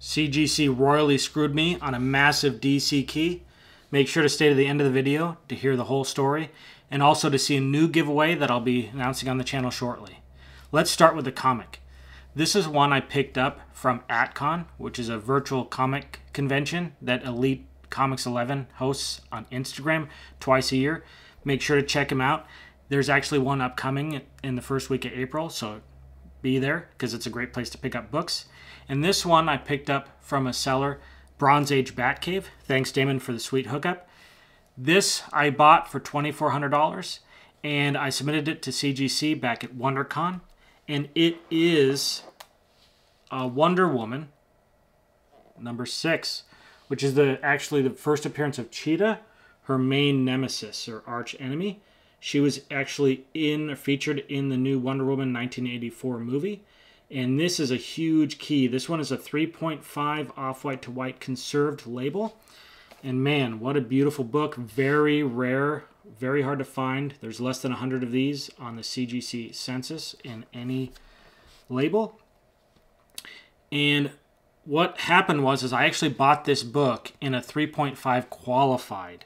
CGC royally screwed me on a massive DC key. Make sure to stay to the end of the video to hear the whole story, and also to see a new giveaway that I'll be announcing on the channel shortly. Let's start with the comic. This is one I picked up from AtCon, which is a virtual comic convention that Elite Comics 11 hosts on Instagram twice a year. Make sure to check them out. There's actually one upcoming in the first week of April, so be there because it's a great place to pick up books. And this one I picked up from a seller, Bronze Age Batcave. Thanks, Damon, for the sweet hookup. This I bought for $2,400, and I submitted it to CGC back at WonderCon. And it is a Wonder Woman number 6, which is actually the first appearance of Cheetah, her main nemesis or arch enemy. She was actually featured in the new Wonder Woman 1984 movie. And this is a huge key. This one is a 3.5 off-white to white conserved label. And man, what a beautiful book. Very rare, very hard to find. There's less than 100 of these on the CGC census in any label. And what happened was I actually bought this book in a 3.5 qualified.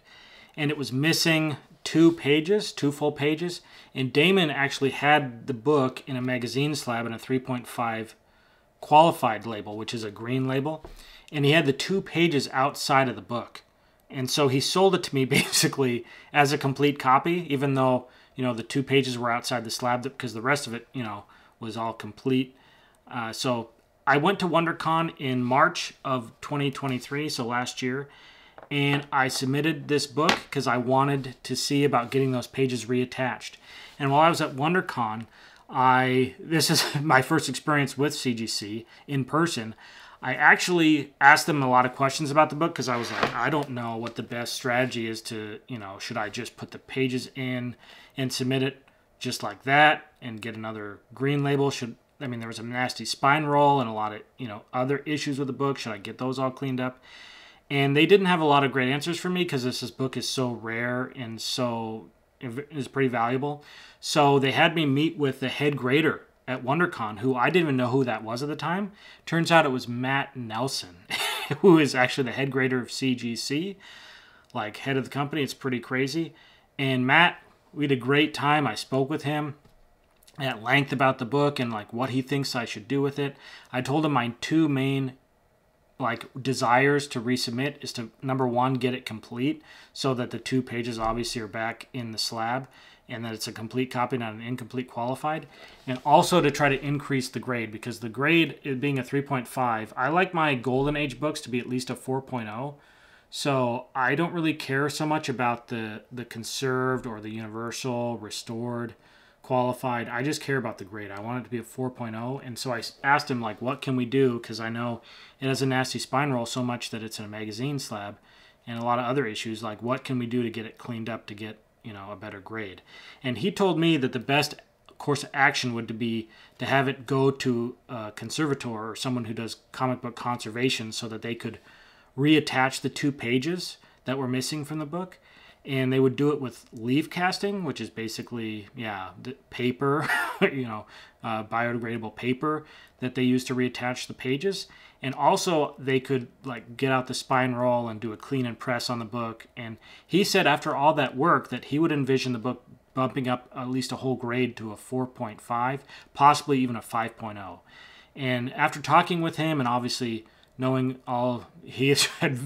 And it was missing 2 full pages. And Damon actually had the book in a magazine slab in a 3.5 qualified label, which is a green label. And he had the 2 pages outside of the book. And so he sold it to me basically as a complete copy, even though, the 2 pages were outside the slab because the rest of it, was all complete. So I went to WonderCon in March of 2023, so last year. And I submitted this book because I wanted to see about getting those pages reattached. And while I was at WonderCon, this is my first experience with CGC in person. I actually asked them a lot of questions about the book because I was like, I don't know what the best strategy is to, should I just put the pages in and submit it just like that and get another green label? There was a nasty spine roll and a lot of, other issues with the book. Should I get those all cleaned up? And they didn't have a lot of great answers for me because this book is so rare and is pretty valuable. So they had me meet with the head grader at WonderCon, who I didn't even know who that was at the time. Turns out it was Matt Nelson, who is actually the head grader of CGC, like head of the company. It's pretty crazy. And Matt, we had a great time. I spoke with him at length about the book and like what he thinks I should do with it. I told him my 2 main desires to resubmit is to, number 1, get it complete so that the 2 pages obviously are back in the slab and that it's a complete copy, not an incomplete qualified, and also to try to increase the grade because the grade, it being a 3.5, I like my Golden Age books to be at least a 4.0. So I don't really care so much about the conserved or the universal, restored, qualified. I just care about the grade. I want it to be a 4.0. And so I asked him, what can we do? Because I know it has a nasty spine roll so much that it's in a magazine slab and a lot of other issues. What can we do to get it cleaned up to get, a better grade? And he told me that the best course of action would be to have it go to a conservator or someone who does comic book conservation so that they could reattach the 2 pages that were missing from the book. And they would do it with leaf casting, which is basically, the paper, biodegradable paper that they use to reattach the pages. And also they could get out the spine roll and do a clean and press on the book. And he said after all that work that he would envision the book bumping up at least a whole grade to a 4.5, possibly even a 5.0. And after talking with him and obviously knowing he has had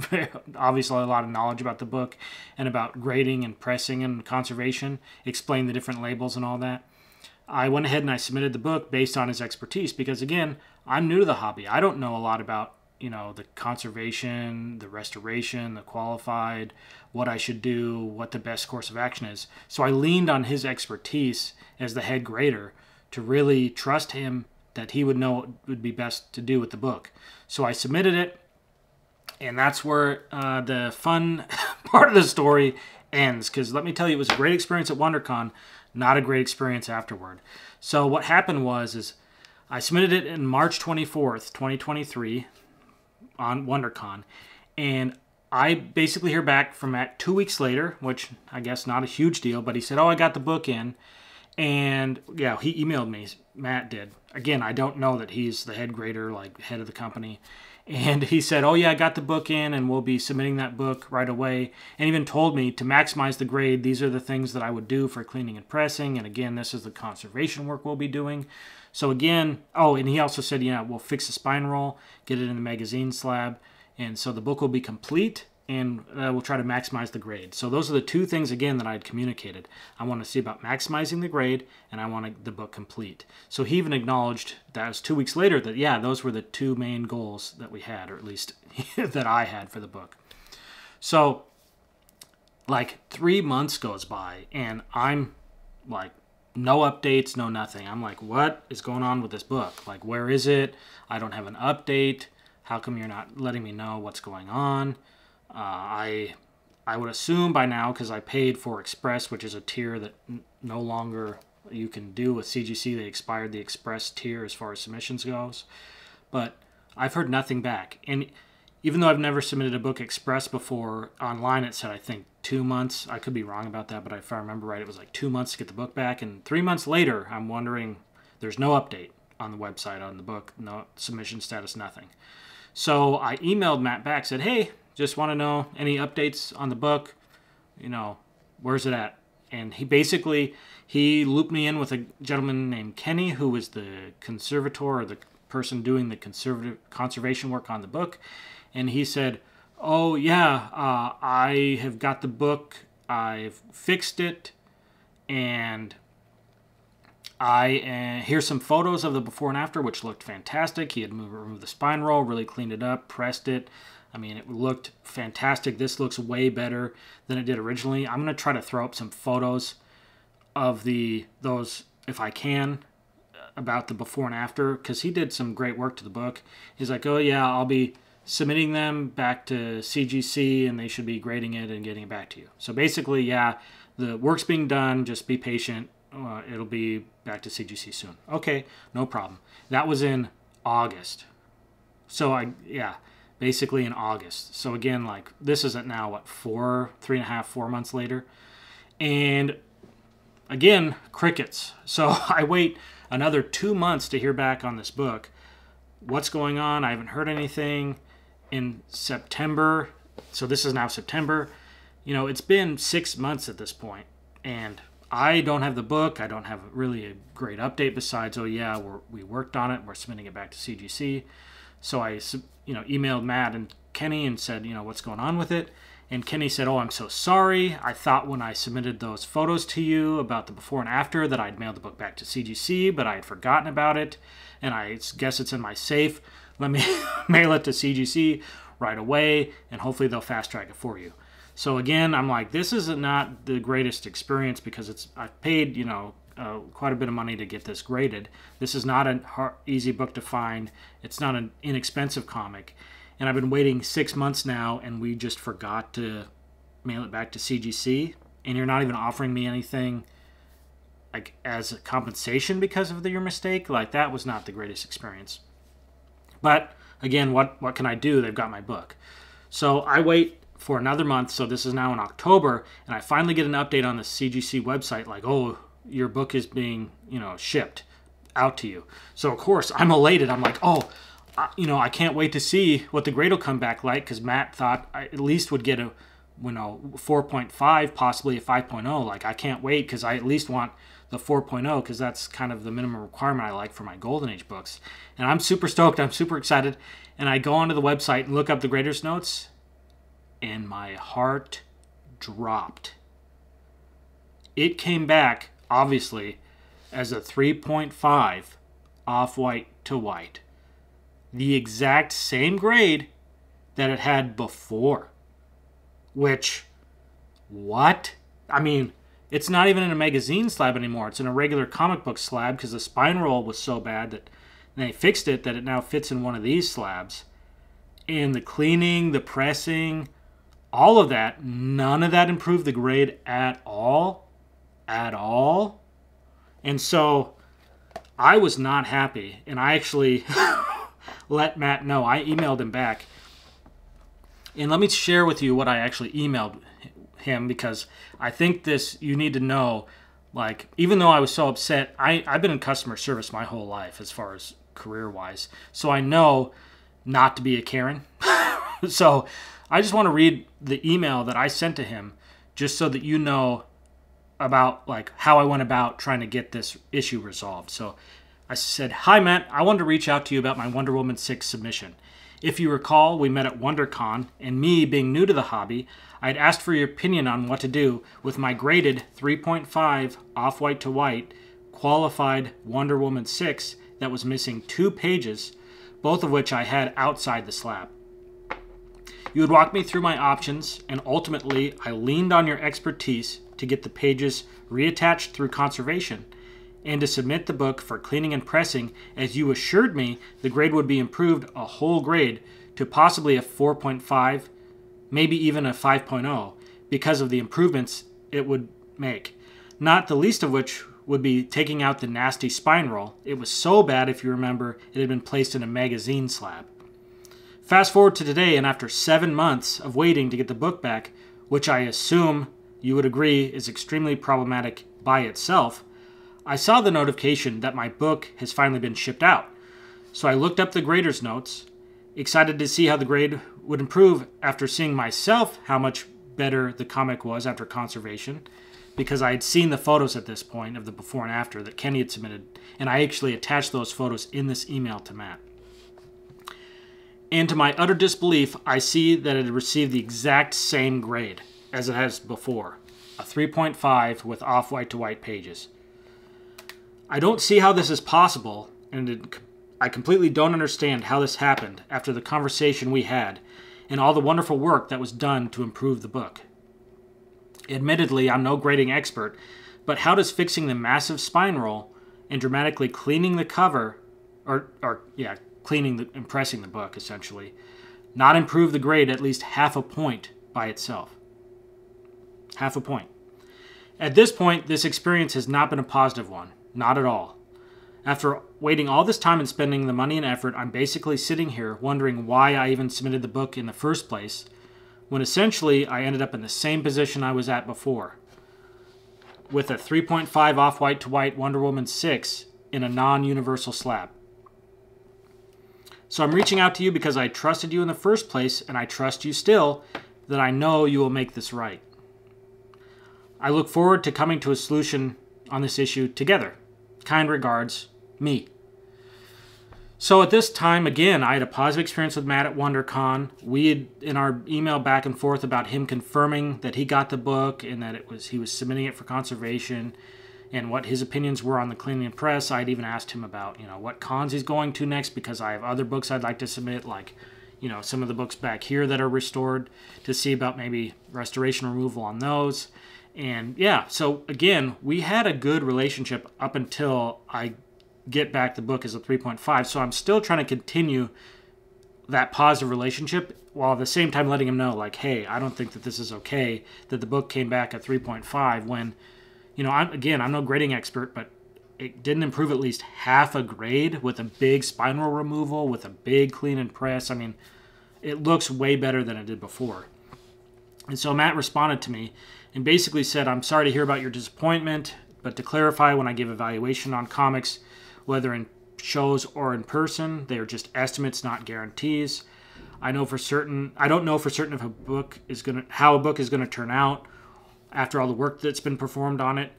obviously a lot of knowledge about the book and about grading and pressing and conservation, explained the different labels and all that, I went ahead and I submitted the book based on his expertise because, again, I'm new to the hobby. I don't know a lot about, the conservation, the restoration, the qualified, what I should do, what the best course of action is. So I leaned on his expertise as the head grader to really trust him that he would know what would be best to do with the book. So I submitted it, and that's where the fun part of the story ends. Because let me tell you, it was a great experience at WonderCon, not a great experience afterward. So what happened was I submitted it in March 24th, 2023 on WonderCon, and I basically hear back from Matt 2 weeks later, which I guess not a huge deal, but he said, I got the book in. And yeah, he emailed me, Matt did. Again, I don't know that he's the head grader, like head of the company. And he said, oh yeah, I got the book in and we'll be submitting that book right away. And even told me to maximize the grade, these are the things that I would do for cleaning and pressing. And again, this is the conservation work we'll be doing. So again, oh, and he also said, yeah, we'll fix the spine roll, get it in the magazine slab. And so the book will be complete, and we'll try to maximize the grade. So those are the two things, again, that I had communicated. I want to see about maximizing the grade, and I want the book complete. So he even acknowledged that was 2 weeks later that, yeah, those were the two main goals that we had, or at least that I had for the book. So like 3 months goes by, and I'm like, no updates, no nothing. I'm like, what is going on with this book? Like, where is it? I don't have an update. How come you're not letting me know what's going on? I would assume by now, because I paid for Express, which is a tier that no longer you can do with CGC. They expired the Express tier as far as submissions goes. But I've heard nothing back. And even though I've never submitted a book Express before, online it said, I think, 2 months. I could be wrong about that, but if I remember right, it was like 2 months to get the book back. And 3 months later, I'm wondering, there's no update on the website on the book, no submission status, nothing. So I emailed Matt back, said, hey, just want to know any updates on the book, you know, where's it at? And he looped me in with a gentleman named Kenny, who was the conservator, or the person doing the conservation work on the book. And he said, oh yeah, I have got the book, I've fixed it, and here's some photos of the before and after, which looked fantastic. He had removed the spine roll, really cleaned it up, pressed it. I mean, it looked fantastic. This looks way better than it did originally. I'm going to try to throw up some photos of those, if I can, about the before and after, because he did some great work to the book. He's like, oh yeah, I'll be submitting them back to CGC, and they should be grading it and getting it back to you. So basically, yeah, the work's being done. Just be patient. It'll be back to CGC soon. Okay, no problem. That was in August. So basically in August. So again, like, this is at now, what, 3.5, 4 months later. And again, crickets. So I wait another 2 months to hear back on this book. What's going on? I haven't heard anything. In September, so this is now September, you know, it's been 6 months at this point, and I don't have the book. I don't have really a great update besides, oh yeah, we worked on it, we're submitting it back to CGC. So I, emailed Matt and Kenny and said, what's going on with it? And Kenny said, oh, I'm so sorry. I thought when I submitted those photos to you about the before and after that I'd mailed the book back to CGC, but I had forgotten about it, and I guess it's in my safe. Let me mail it to CGC right away, and hopefully they'll fast track it for you. So again, I'm like, this is not the greatest experience, because I've paid, quite a bit of money to get this graded. This is not an easy book to find. It's not an inexpensive comic. And I've been waiting 6 months now, and we just forgot to mail it back to CGC. And you're not even offering me anything like as a compensation because of your mistake. Like, that was not the greatest experience. But again, what can I do? They've got my book. So I wait for another month. So this is now in October, and I finally get an update on the CGC website, like, oh, your book is being, shipped out to you. So of course I'm elated. I'm like, oh, I can't wait to see what the grade will come back like, because Matt thought I at least would get a 4.5, possibly a 5.0. Like, I can't wait, because I at least want the 4.0, because that's kind of the minimum requirement I like for my Golden Age books. And I'm super stoked. I'm super excited. And I go onto the website and look up the grader's notes, and my heart dropped. It came back, obviously, as a 3.5 off-white to white. The exact same grade that it had before. Which, what? I mean, it's not even in a magazine slab anymore. It's in a regular comic book slab, because the spine roll was so bad that they fixed it that it now fits in one of these slabs. And the cleaning, the pressing, all of that, none of that improved the grade at all. At all. And so I was not happy. And I actually let Matt know. I emailed him back. And let me share with you what I actually emailed him, because I think you need to know, Like, even though I was so upset, I've been in customer service my whole life as far as career-wise. So I know not to be a Karen. So I just want to read the email that I sent to him just so that you know about like how I went about trying to get this issue resolved. So I said, "Hi Matt, I wanted to reach out to you about my Wonder Woman 6 submission. If you recall, we met at WonderCon, and me being new to the hobby, I'd asked for your opinion on what to do with my graded 3.5 off-white to white qualified Wonder Woman 6 that was missing 2 pages, both of which I had outside the slab. You would walk me through my options, and ultimately I leaned on your expertise to get the pages reattached through conservation and to submit the book for cleaning and pressing, as you assured me the grade would be improved a whole grade to possibly a 4.5, maybe even a 5.0, because of the improvements it would make, not the least of which would be taking out the nasty spine roll. It was so bad, if you remember, it had been placed in a magazine slab. Fast forward to today, and after 7 months of waiting to get the book back, which I assume you would agree is extremely problematic by itself, I saw the notification that my book has finally been shipped out. So I looked up the grader's notes, excited to see how the grade would improve after seeing myself how much better the comic was after conservation, because I had seen the photos at this point of the before and after that Kenny had submitted, and I actually attached those photos in this email to Matt. And to my utter disbelief, I see that it had received the exact same grade as it has before, a 3.5 with off-white to white pages. I don't see how this is possible, and I completely don't understand how this happened after the conversation we had and all the wonderful work that was done to improve the book. Admittedly, I'm no grading expert, but how does fixing the massive spine roll and dramatically cleaning the cover, cleaning and pressing the book, essentially, not improve the grade at least half a point by itself? Half a point. At this point, this experience has not been a positive one. Not at all. After waiting all this time and spending the money and effort, I'm basically sitting here wondering why I even submitted the book in the first place, when essentially I ended up in the same position I was at before, with a 3.5 off-white to white Wonder Woman 6 in a non-universal slab. So I'm reaching out to you because I trusted you in the first place, and I trust you still, that I know you will make this right. I look forward to coming to a solution on this issue together. Kind regards, me. So at this time, again, I had a positive experience with Matt at WonderCon. We had, in our email back and forth about him confirming that he got the book and that he was submitting it for conservation and what his opinions were on the cleaning and press. I'd even asked him about, what cons he's going to next, because I have other books I'd like to submit, like, some of the books back here that are restored, to see about maybe restoration removal on those. And yeah, so again, we had a good relationship up until I get back the book as a 3.5. So I'm still trying to continue that positive relationship while at the same time letting him know, like, hey, I don't think that this is okay that the book came back at 3.5 when, I'm no grading expert, but it didn't improve at least half a grade with a big spinal removal, with a big clean and press. I mean, it looks way better than it did before. And so Matt responded to me and basically said, I'm sorry to hear about your disappointment, but to clarify, when I give evaluation on comics, whether in shows or in person, they are just estimates, not guarantees. I don't know for certain if how a book is going to turn out after all the work that's been performed on it,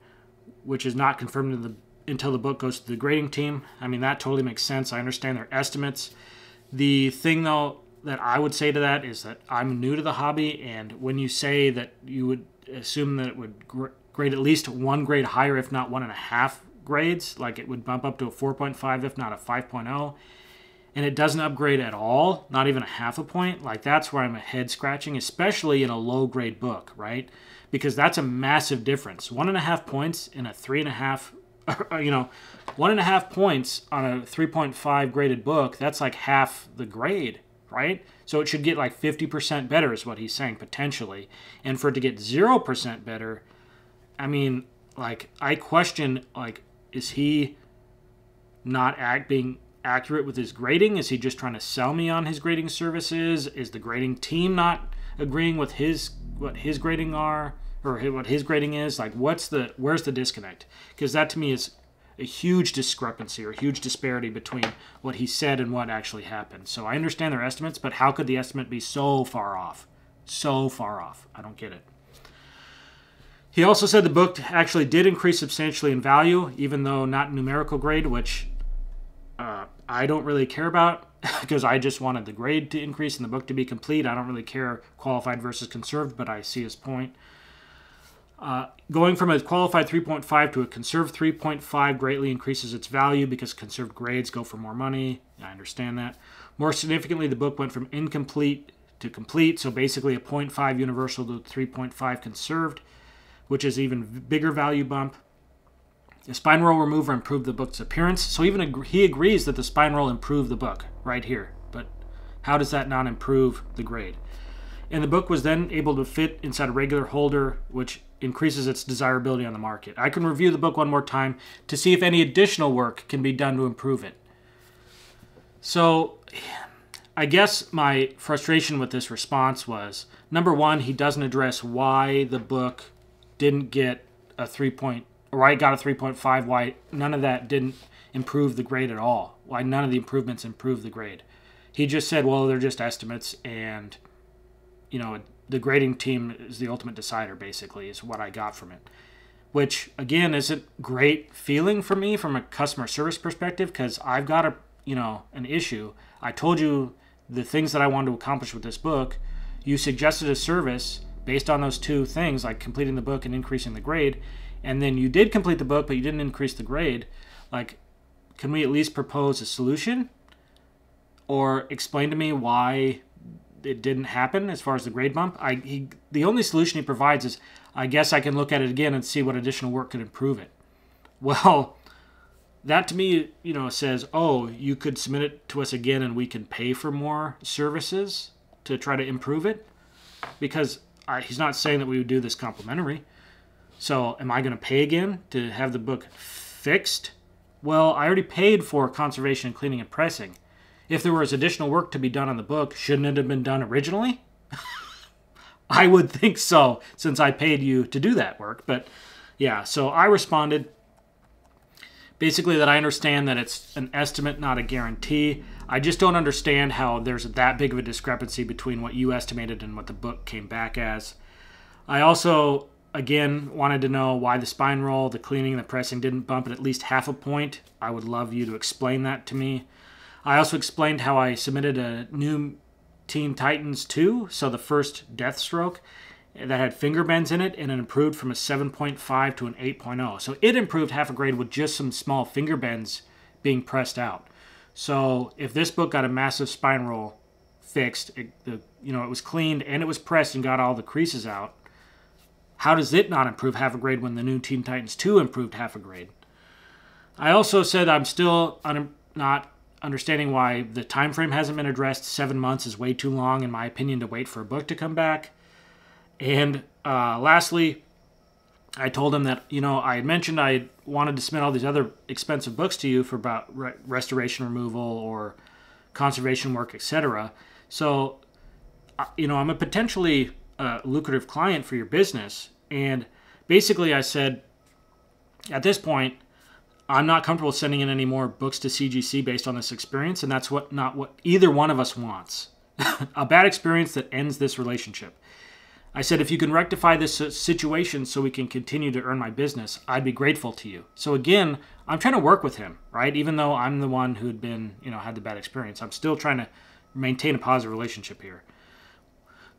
which is not confirmed until the book goes to the grading team. I mean, that totally makes sense. I understand their estimates. The thing, though, that I would say to that is that I'm new to the hobby, and when you say that you would assume that it would grade at least one grade higher, if not 1.5 grades, like it would bump up to a 4.5, if not a 5.0, and it doesn't upgrade at all, not even a half a point, like that's where I'm head scratching, especially in a low grade book, right? Because that's a massive difference. 1.5 points in a 3.5, 1.5 points on a 3.5 graded book, that's like half the grade, right? So it should get like 50% better is what he's saying, potentially. And for it to get 0% better, I mean, like, I question, like, is he not being accurate with his grading? Is he just trying to sell me on his grading services? Is the grading team not agreeing with what his grading are? or what his grading is. Like, where's the disconnect? Because that to me is a huge discrepancy or a huge disparity between what he said and what actually happened. So I understand their estimates, but how could the estimate be so far off? So far off. I don't get it. He also said the book actually did increase substantially in value, even though not numerical grade, which I don't really care about because I just wanted the grade to increase and the book to be complete. I don't really care qualified versus conserved, but I see his point. Going from a qualified 3.5 to a conserved 3.5 greatly increases its value because conserved grades go for more money. I understand that. More significantly, the book went from incomplete to complete, so basically a 0.5 universal to 3.5 conserved, which is even bigger value bump. The spine roll remover improved the book's appearance. So even he agrees that the spine roll improved the book right here. But how does that not improve the grade? And the book was then able to fit inside a regular holder, which increases its desirability on the market. I can review the book one more time to see if any additional work can be done to improve it. So I guess my frustration with this response was, number one, he doesn't address why the book didn't get a 3. Or I got a 3.5, why none of that didn't improve the grade at all. Why none of the improvements improved the grade. He just said, well, they're just estimates, and, you know, the grading team is the ultimate decider, basically, is what I got from it. Which, again, isn't great feeling for me from a customer service perspective, because I've got an issue. I told you the things that I wanted to accomplish with this book. You suggested a service based on those two things, like completing the book and increasing the grade, and then you did complete the book, but you didn't increase the grade. Like, can we at least propose a solution? Or explain to me why it didn't happen as far as the grade bump? The only solution he provides is, I guess I can look at it again and see what additional work could improve it. Well, that to me, says, oh, you could submit it to us again and we can pay for more services to try to improve it? Because he's not saying that we would do this complimentary. So am I going to pay again to have the book fixed? Well, I already paid for conservation, cleaning, and pressing. If there was additional work to be done on the book, shouldn't it have been done originally? I would think so, since I paid you to do that work. But yeah, so I responded basically that I understand that it's an estimate, not a guarantee. I just don't understand how there's that big of a discrepancy between what you estimated and what the book came back as. I also, again, wanted to know why the spine roll, the cleaning, and the pressing didn't bump it at least half a point. I would love you to explain that to me. I also explained how I submitted a new Teen Titans 2, so the first Deathstroke, that had finger bends in it, and it improved from a 7.5 to an 8.0. So it improved half a grade with just some small finger bends being pressed out. So if this book got a massive spine roll fixed, it was cleaned and it was pressed and got all the creases out, how does it not improve half a grade when the new Teen Titans 2 improved half a grade? I also said I'm still not understanding why the time frame hasn't been addressed. 7 months is way too long, in my opinion, to wait for a book to come back. And lastly, I told him that, I had mentioned I wanted to submit all these other expensive books to you for about restoration removal or conservation work, etc. So, I'm a potentially lucrative client for your business. And basically I said, at this point, I'm not comfortable sending in any more books to CGC based on this experience, and that's not what either one of us wants. A bad experience that ends this relationship. I said, if you can rectify this situation so we can continue to earn my business, I'd be grateful to you. So again, I'm trying to work with him, right? Even though I'm the one who'd been, had the bad experience, I'm still trying to maintain a positive relationship here.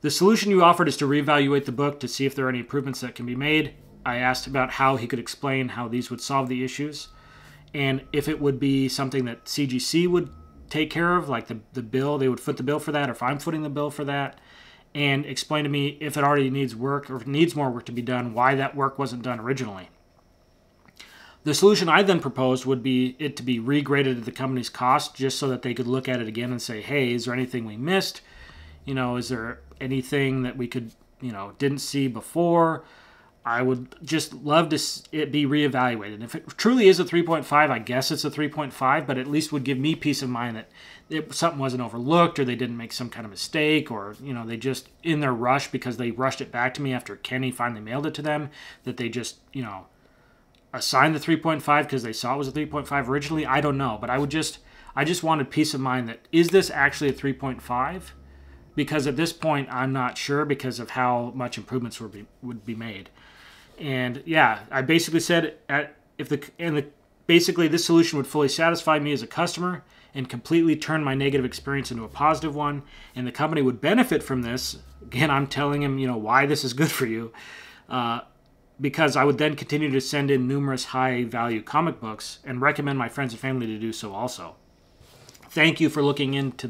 The solution you offered is to reevaluate the book to see if there are any improvements that can be made. I asked about how he could explain how these would solve the issues, and if it would be something that CGC would take care of, like the bill, they would foot the bill for that, or if I'm footing the bill for that, and explain to me if it already needs work or if it needs more work to be done, why that work wasn't done originally. The solution I then proposed would be it to be regraded at the company's cost, just so that they could look at it again and say, hey, is there anything we missed? Is there anything that we could, didn't see before? I would just love to it be reevaluated. If it truly is a 3.5, I guess it's a 3.5, but at least would give me peace of mind that something wasn't overlooked, or they didn't make some kind of mistake, or they just in their rush, because they rushed it back to me after Kenny finally mailed it to them, that they just assigned the 3.5 because they saw it was a 3.5 originally. I don't know, but I just wanted peace of mind that is this actually a 3.5? Because at this point I'm not sure because of how much improvements would be made. And yeah, I basically said basically this solution would fully satisfy me as a customer and completely turn my negative experience into a positive one, and the company would benefit from this. Again, I'm telling him, why this is good for you, because I would then continue to send in numerous high-value comic books and recommend my friends and family to do so also. Thank you for looking into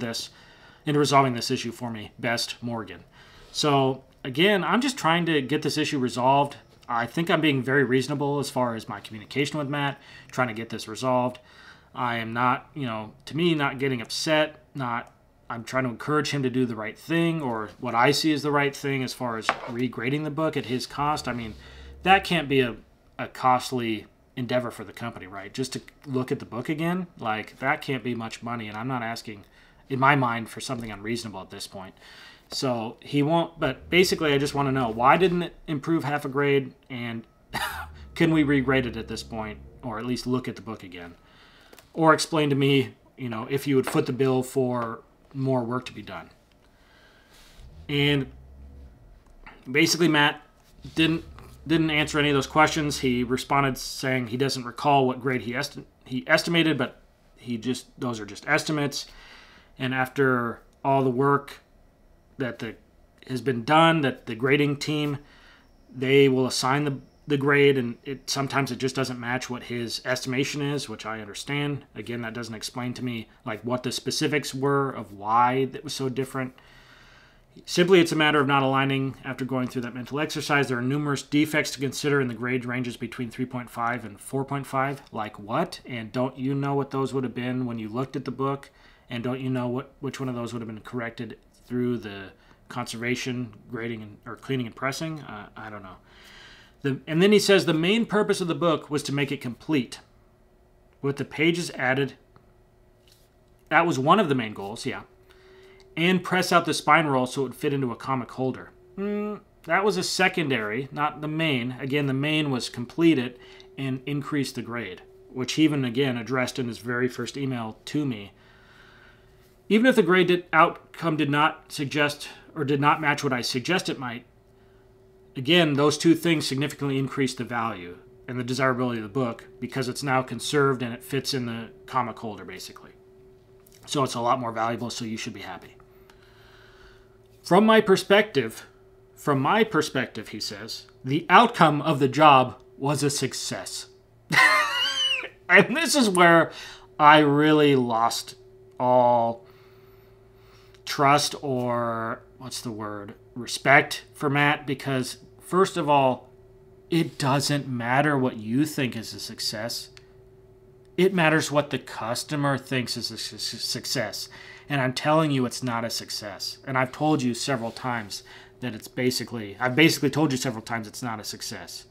resolving this issue for me. Best, Morgan. So again, I'm just trying to get this issue resolved. I think I'm being very reasonable as far as my communication with Matt, trying to get this resolved. I am not, to me, not getting upset. I'm trying to encourage him to do the right thing, or what I see as the right thing as far as regrading the book at his cost. I mean, that can't be a costly endeavor for the company, right? Just to look at the book again, like that can't be much money, and I'm not asking, in my mind, for something unreasonable at this point. So he won't, but basically I just want to know, why didn't it improve half a grade, and can we regrade it at this point, or at least look at the book again? Or explain to me, if you would foot the bill for more work to be done. And basically Matt didn't answer any of those questions. He responded saying he doesn't recall what grade he estimated, but those are just estimates. And after all the work that has been done, that the grading team, they will assign the grade, and sometimes it just doesn't match what his estimation is, which I understand. Again, that doesn't explain to me like what the specifics were of why that was so different. Simply, it's a matter of not aligning after going through that mental exercise. There are numerous defects to consider in the grade ranges between 3.5 and 4.5. Like what? And don't you know what those would have been when you looked at the book? And don't you know which one of those would have been corrected through the conservation, grading, or cleaning and pressing? I don't know. And then he says the main purpose of the book was to make it complete, with the pages added. That was one of the main goals, yeah. And press out the spine roll so it would fit into a comic holder. That was a secondary, not the main. Again, the main was complete it and increase the grade, which he even again addressed in his very first email to me. Even if the grade outcome did not suggest or did not match what I suggest it might, again, those two things significantly increase the value and the desirability of the book because it's now conserved and it fits in the comic holder, basically. So it's a lot more valuable, so you should be happy. From my perspective, he says, the outcome of the job was a success. And this is where I really lost all trust, or respect for Matt, because first of all, it doesn't matter what you think is a success. It matters what the customer thinks is a success. And I'm telling you it's not a success. And I've told you several times that I've basically told you several times it's not a success.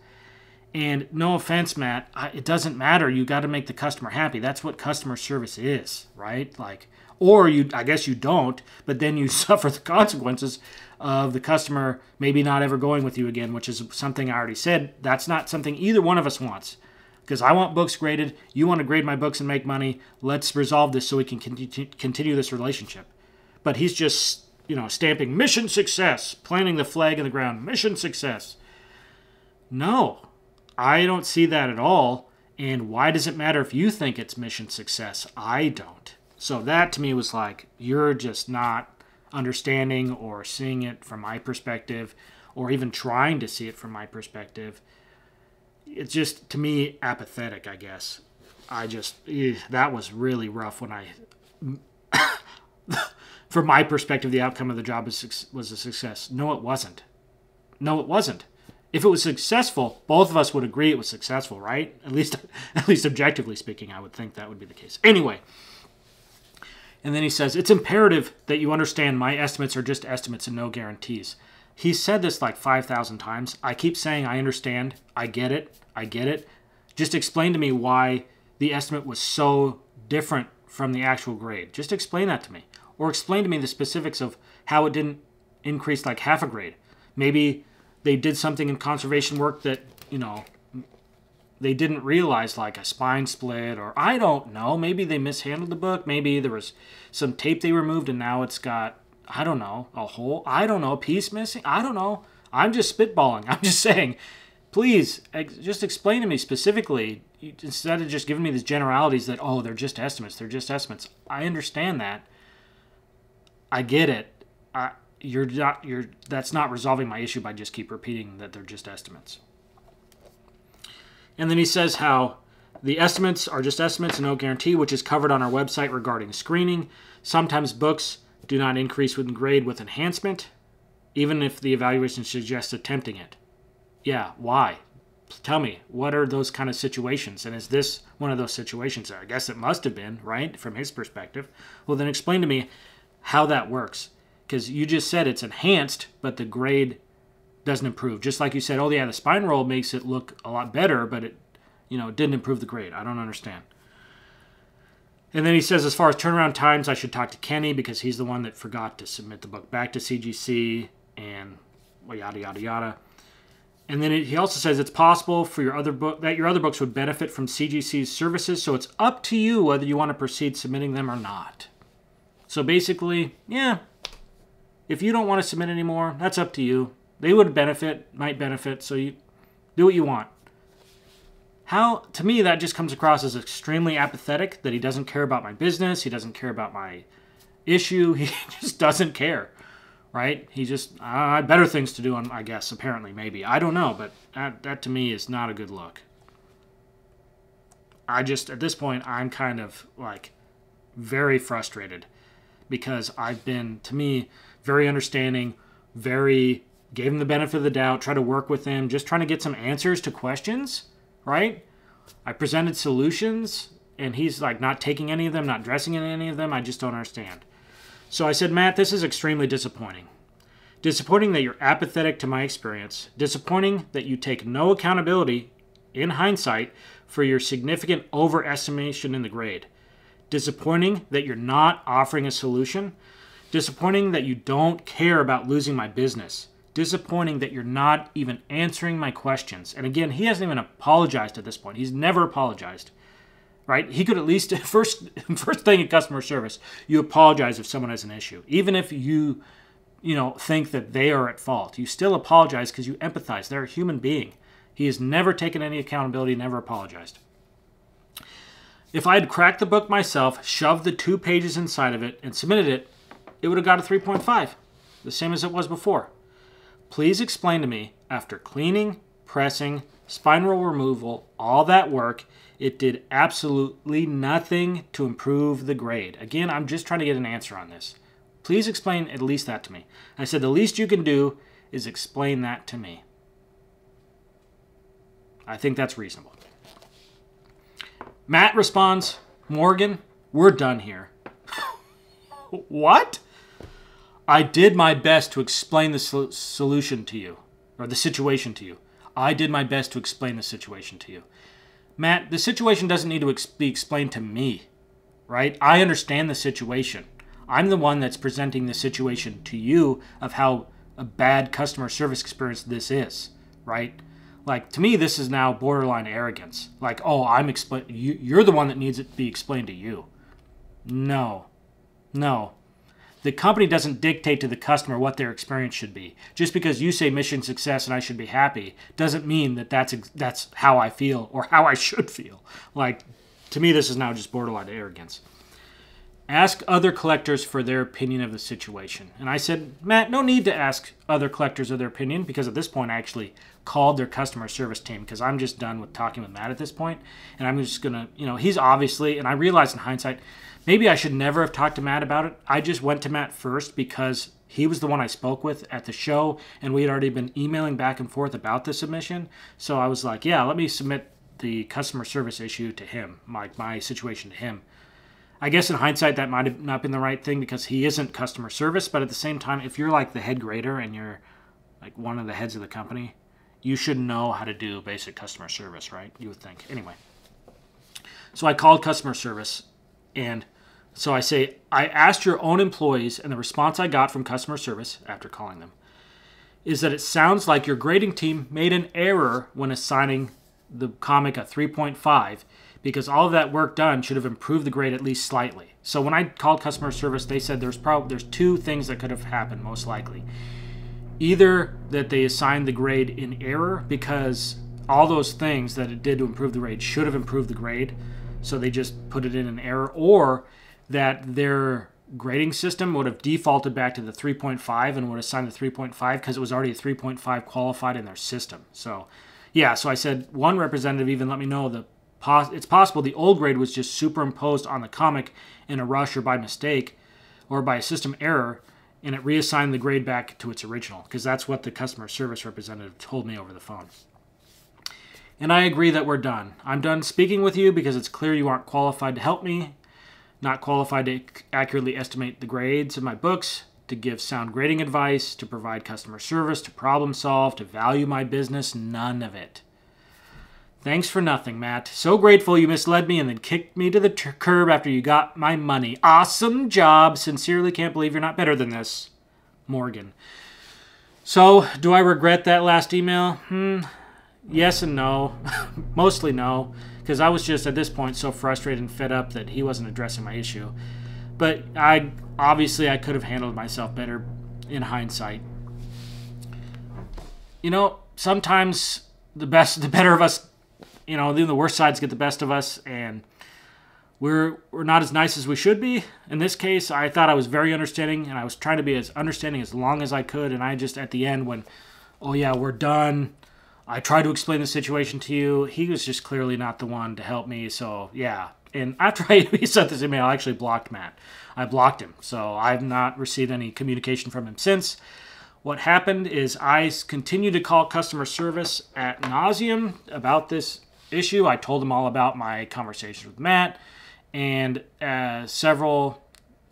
And no offense, Matt, it doesn't matter. You got to make the customer happy. That's what customer service is, right? I guess you don't, but then you suffer the consequences of the customer maybe not ever going with you again, which is something I already said. That's not something either one of us wants. Because I want books graded, you want to grade my books and make money. Let's resolve this so we can continue this relationship. But he's just, stamping mission success, planting the flag in the ground, mission success. No, I don't see that at all. And why does it matter if you think it's mission success? I don't. So that to me was like, you're just not understanding or seeing it from my perspective, or even trying to see it from my perspective. It's just, to me, apathetic, I guess. That was really rough when from my perspective, the outcome of the job was a success. No, it wasn't. If it was successful, both of us would agree it was successful, right? At least objectively speaking, I would think that would be the case. Anyway, and then he says, it's imperative that you understand my estimates are just estimates and no guarantees. He said this like 5,000 times. I keep saying, I understand. I get it. I get it. Just explain to me why the estimate was so different from the actual grade. Just explain that to me. Or explain to me the specifics of how it didn't increase like half a grade. Maybe they did something in conservation work that, they didn't realize, like a spine split, or I don't know. Maybe they mishandled the book. Maybe there was some tape they removed and now it's got, I don't know, a hole. I don't know, a piece missing. I don't know. I'm just spitballing. I'm just saying, please, just explain to me specifically, instead of just giving me these generalities that, oh, they're just estimates. They're just estimates. I understand that. I get it. That's not resolving my issue by just keep repeating that they're just estimates. And then he says how the estimates are just estimates and no guarantee, which is covered on our website regarding screening. Sometimes books do not increase with grade with enhancement, even if the evaluation suggests attempting it. Yeah, why? Tell me, what are those kind of situations? And is this one of those situations? I guess it must have been, right, from his perspective. Well, then explain to me how that works. Because you just said it's enhanced, but the grade doesn't improve. Just like you said, oh yeah, the spine roll makes it look a lot better, but it, didn't improve the grade. I don't understand. And then he says, as far as turnaround times, I should talk to Kenny because he's the one that forgot to submit the book back to CGC and yada, yada, yada. And then he also says it's possible for your other books would benefit from CGC's services, so it's up to you whether you want to proceed submitting them or not. So basically, yeah, if you don't want to submit anymore, that's up to you. They would might benefit, so you do what you want. To me, that just comes across as extremely apathetic, that he doesn't care about my business, he doesn't care about my issue, he just doesn't care, right? He just, I have better things to do, I guess, apparently, maybe. I don't know, but that to me is not a good look. At this point, I'm kind of, very frustrated, because I've been, to me, very understanding, gave him the benefit of the doubt, try to work with him, just trying to get some answers to questions, right? I presented solutions, and he's not taking any of them, not addressing any of them. I just don't understand. So I said, Matt, this is extremely disappointing. Disappointing that you're apathetic to my experience. Disappointing that you take no accountability, in hindsight, for your significant overestimation in the grade. Disappointing that you're not offering a solution. Disappointing that you don't care about losing my business. Disappointing that you're not even answering my questions. And again, he hasn't even apologized at this point. He's never apologized, right? He could at least, first thing in customer service, you apologize if someone has an issue. Even if you think that they are at fault, you still apologize because you empathize. They're a human being. He has never taken any accountability, never apologized. If I had cracked the book myself, shoved the 2 pages inside of it, and submitted it, it would have got a 3.5, the same as it was before. Please explain to me, after cleaning, pressing, spine roll removal, all that work, it did absolutely nothing to improve the grade. Again, I'm just trying to get an answer on this. Please explain at least that to me. I said the least you can do is explain that to me. I think that's reasonable. Matt responds, Morgan, we're done here. What? I did my best to explain the solution to you, or the situation to you. I did my best to explain the situation to you. Matt, the situation doesn't need to be explained to me, right? I understand the situation. I'm the one that's presenting the situation to you of how a bad customer service experience this is, right? To me, this is now borderline arrogance. You're the one that needs it to be explained to you. No. The company doesn't dictate to the customer what their experience should be. Just because you say mission success and I should be happy doesn't mean that that's how I feel or how I should feel. To me, this is now just borderline arrogance. Ask other collectors for their opinion of the situation. And I said, Matt, no need to ask other collectors of their opinion, because at this point I actually called their customer service team, because I'm just done with talking with Matt at this point. And I'm just going to, he's obviously, and I realized in hindsight, maybe I should never have talked to Matt about it. I just went to Matt first because he was the one I spoke with at the show, and we had already been emailing back and forth about the submission. So I was like, yeah, let me submit the customer service issue to him, my situation to him. I guess in hindsight that might have not been the right thing because he isn't customer service, but at the same time, if you're the head grader and you're like one of the heads of the company, you should know how to do basic customer service, right? You would think. Anyway, so I called customer service, and so I say, I asked your own employees, and the response I got from customer service after calling them is that it sounds like your grading team made an error when assigning the comic a 3.5 because all of that work done should have improved the grade at least slightly. So when I called customer service, they said there's two things that could have happened most likely. Either that they assigned the grade in error because all those things that it did to improve the grade should have improved the grade, so they just put it in an error, or that their grading system would have defaulted back to the 3.5 and would assign the 3.5 because it was already a 3.5 qualified in their system. So yeah, so I said one representative even let me know it's possible the old grade was just superimposed on the comic in a rush or by mistake or by a system error, and it reassigned the grade back to its original, because that's what the customer service representative told me over the phone. And I agree that we're done. I'm done speaking with you because it's clear you aren't qualified to help me, not qualified to accurately estimate the grades of my books, to give sound grading advice, to provide customer service, to problem solve, to value my business. None of it. Thanks for nothing, Matt. So grateful you misled me and then kicked me to the curb after you got my money. Awesome job. Sincerely can't believe you're not better than this. Morgan. So, do I regret that last email? Yes and no. Mostly no, because I was just at this point so frustrated and fed up that he wasn't addressing my issue. But obviously I could have handled myself better in hindsight. You know, sometimes the better of us, you know, the worst sides get the best of us, and we're not as nice as we should be. In this case, I thought I was very understanding, and I was trying to be as understanding as long as I could, and I just, at the end, when, oh yeah, we're done, I tried to explain the situation to you, he was just clearly not the one to help me, so yeah. And after he sent this email, I actually blocked Matt. I blocked him, so I've not received any communication from him since. What happened is I continued to call customer service ad nauseum about this issue. I told them all about my conversations with Matt and several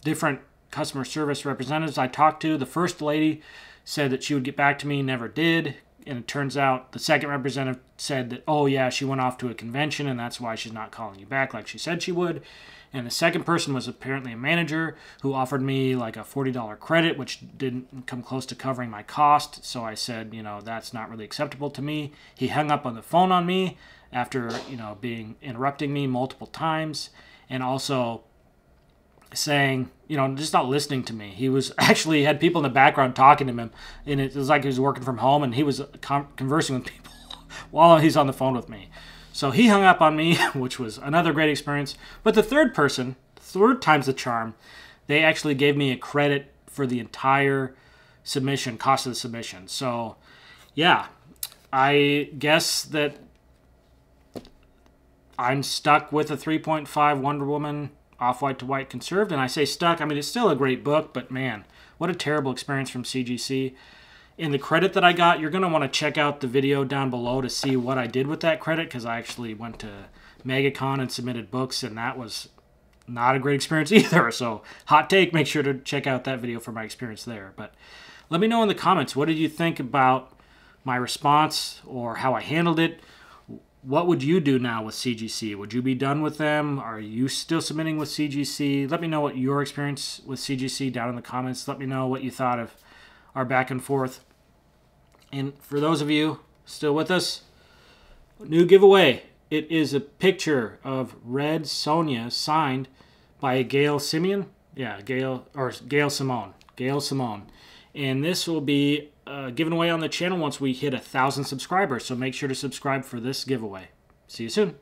different customer service representatives I talked to. The first lady said that she would get back to me, never did. And it turns out the second representative said that, oh yeah, she went off to a convention and that's why she's not calling you back like she said she would. And the second person was apparently a manager who offered me like a $40 credit, which didn't come close to covering my cost. So I said, you know, that's not really acceptable to me. He hung up on the phone on me after, you know, interrupting me multiple times, and also saying, you know, just not listening to me. He was actually had people in the background talking to him, and it was like he was working from home, and he was conversing with people while he's on the phone with me. So he hung up on me, which was another great experience. But the third time's the charm. They actually gave me a credit for the entire submission, cost of the submission. So, yeah, I guess that I'm stuck with a 3.5 Wonder Woman Off-White to White Conserved. And I say stuck, I mean, it's still a great book, but man, what a terrible experience from CGC. In the credit that I got, you're going to want to check out the video down below to see what I did with that credit, because I actually went to MegaCon and submitted books, and that was not a great experience either. So, hot take, make sure to check out that video for my experience there. But let me know in the comments, what did you think about my response or how I handled it? What would you do now with CGC? Would you be done with them? Are you still submitting with CGC? Let me know what your experience with CGC down in the comments. Let me know what you thought of our back and forth. And for those of you still with us, new giveaway. It is a picture of Red Sonja signed by Gail Simeon. Yeah, Gail Simone. Gail Simone. And this will be given away on the channel once we hit 1,000 subscribers. So make sure to subscribe for this giveaway. See you soon.